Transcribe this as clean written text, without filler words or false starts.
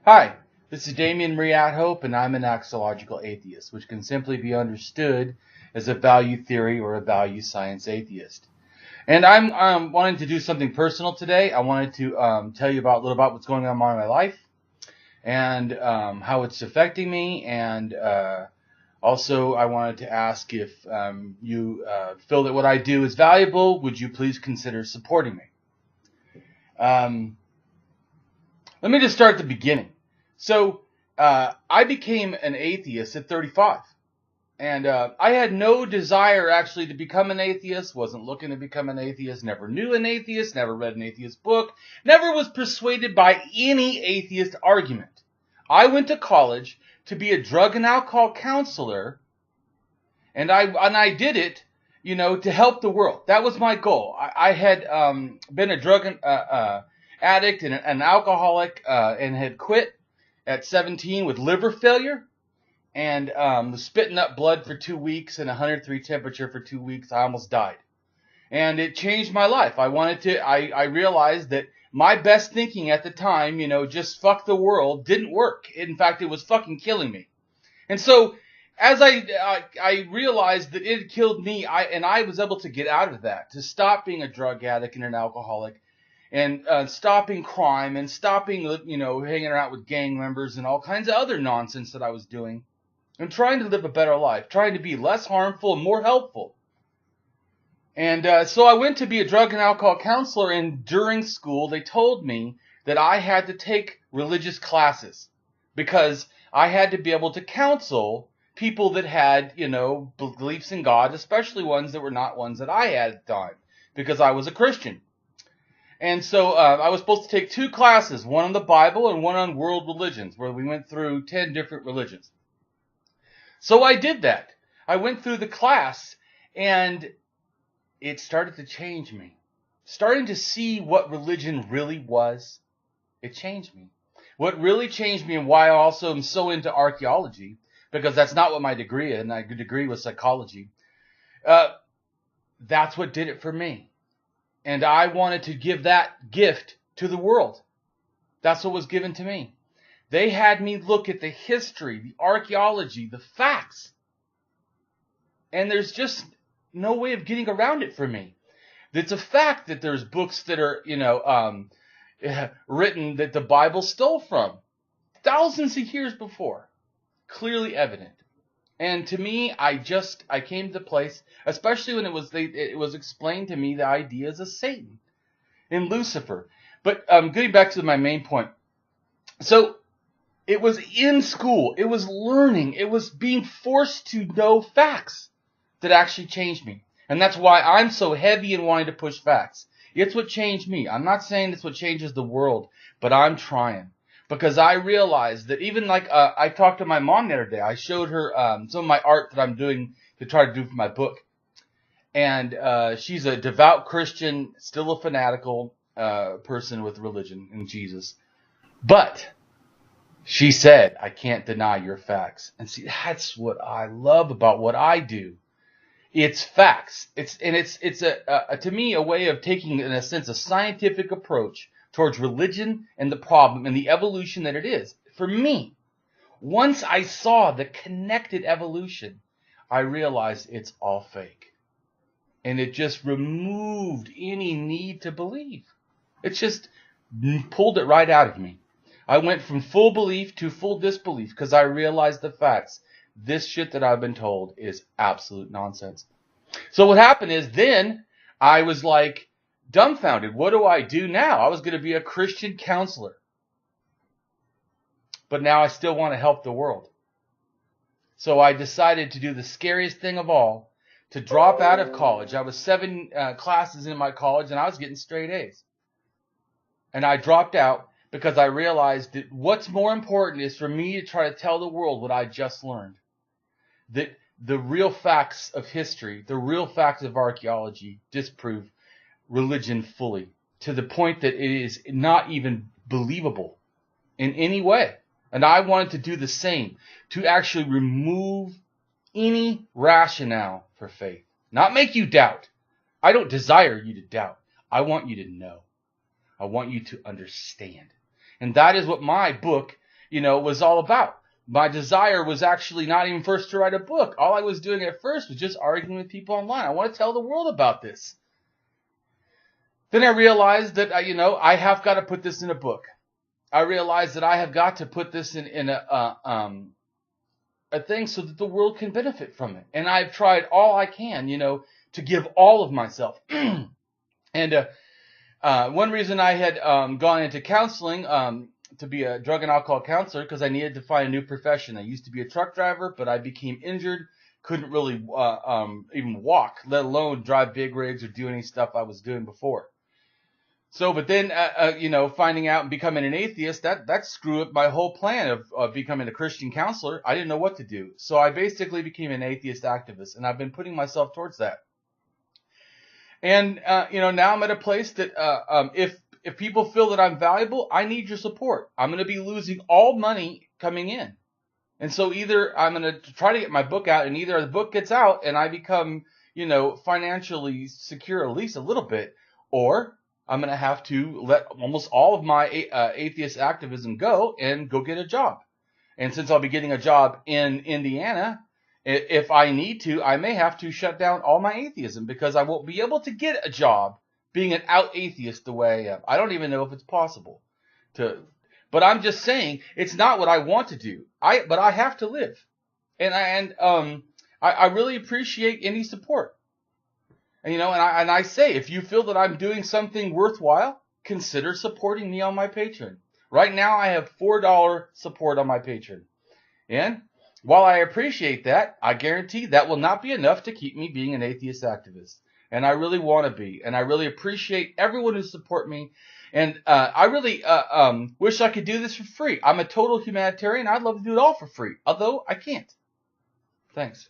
Hi, this is Damien AtHope, and I'm an Axiological Atheist, which can simply be understood as a value theory or a value science atheist. And I'm wanting to do something personal today. I wanted to tell you a little about what's going on in my life and how it's affecting me. And also, I wanted to ask if you feel that what I do is valuable. Would you please consider supporting me? Let me just start at the beginning. So I became an atheist at 35. And I had no desire actually to become an atheist, wasn't looking to become an atheist, never knew an atheist, never read an atheist book, never was persuaded by any atheist argument. I went to college to be a drug and alcohol counselor, and I did it, to help the world. That was my goal. I had been a drug addict and an alcoholic and had quit at 17 with liver failure and was spitting up blood for 2 weeks and 103 temperature for 2 weeks. I almost died. And it changed my life. I realized that my best thinking at the time, just fuck the world, didn't work. In fact, it was fucking killing me. And so as I realized that it had killed me, I was able to get out of that, to stop being a drug addict and an alcoholic, and stopping crime and stopping, hanging out with gang members and all kinds of other nonsense that I was doing, and trying to live a better life, trying to be less harmful and more helpful. And so I went to be a drug and alcohol counselor, and during school they told me that I had to take religious classes because I had to be able to counsel people that had, beliefs in God, especially ones that were not ones that I had at the time, because I was a Christian. And so I was supposed to take 2 classes, one on the Bible and one on world religions, where we went through 10 different religions. So I did that. I went through the class, and it started to change me. Starting to see what religion really was, it changed me. What really changed me, and why I also am so into archaeology, because that's not what my degree is, and my degree was psychology, that's what did it for me. And I wanted to give that gift to the world. That's what was given to me. They had me look at the history, the archaeology, the facts. And there's just no way of getting around it for me. It's a fact that there's books that are, written that the Bible stole from thousands of years before. Clearly evident. And to me, I came to the place, especially when it was explained to me the ideas of Satan and Lucifer. But getting back to my main point. So it was in school. It was learning. It was being forced to know facts that actually changed me. And that's why I'm so heavy in wanting to push facts. It's what changed me. I'm not saying it's what changes the world, but I'm trying. Because I realized that even I talked to my mom the other day. I showed her some of my art that I'm doing to try to do for my book. And she's a devout Christian, still a fanatical person with religion and Jesus. But she said, I can't deny your facts. And see, that's what I love about what I do. It's facts. It's to me a way of taking, in a sense, a scientific approach towards religion and the problem and the evolution that it is. For me, once I saw the connected evolution, I realized it's all fake. And it just removed any need to believe. It just pulled it right out of me. I went from full belief to full disbelief because I realized the facts. This shit that I've been told is absolute nonsense. So what happened is then I was like, dumbfounded. What do I do now? I was going to be a Christian counselor. But now I still want to help the world. So I decided to do the scariest thing of all, to drop out of college. I was 7 classes in my college, and I was getting straight A's. And I dropped out because I realized that what's more important is for me to try to tell the world what I just learned. That the real facts of history, the real facts of archaeology disprove religion fully, to the point that it is not even believable in any way. And I wanted to do the same, to actually remove any rationale for faith. Not make you doubt. I don't desire you to doubt. I want you to know. I want you to understand. And that is what my book was all about. My desire was actually not even first to write a book. All I was doing at first was just arguing with people online. I want to tell the world about this. Then I realized that, I have got to put this in a book. I realized that I have got to put this in a thing so that the world can benefit from it. And I've tried all I can, to give all of myself. And one reason I had gone into counseling to be a drug and alcohol counselor, because I needed to find a new profession. I used to be a truck driver, but I became injured, couldn't really even walk, let alone drive big rigs or do any stuff I was doing before. So, but then, finding out and becoming an atheist, that screwed up my whole plan of becoming a Christian counselor. I didn't know what to do. So I basically became an atheist activist, and I've been putting myself towards that. And, now I'm at a place that if people feel that I'm valuable, I need your support. I'm going to be losing all money coming in. And so either I'm going to try to get my book out, and either the book gets out and I become, financially secure at least a little bit, or I'm going to have to let almost all of my atheist activism go and go get a job. And since I'll be getting a job in Indiana, if I need to, I may have to shut down all my atheism because I won't be able to get a job being an out atheist the way I am. I don't even know if it's possible but I'm just saying it's not what I want to do. But I have to live. And I really appreciate any support. And, I say, if you feel that I'm doing something worthwhile, consider supporting me on my Patreon. Right now, I have $4 support on my Patreon. And while I appreciate that, I guarantee that will not be enough to keep me being an atheist activist. And I really want to be. And I really appreciate everyone who support me. And I really wish I could do this for free. I'm a total humanitarian. I'd love to do it all for free, although I can't. Thanks.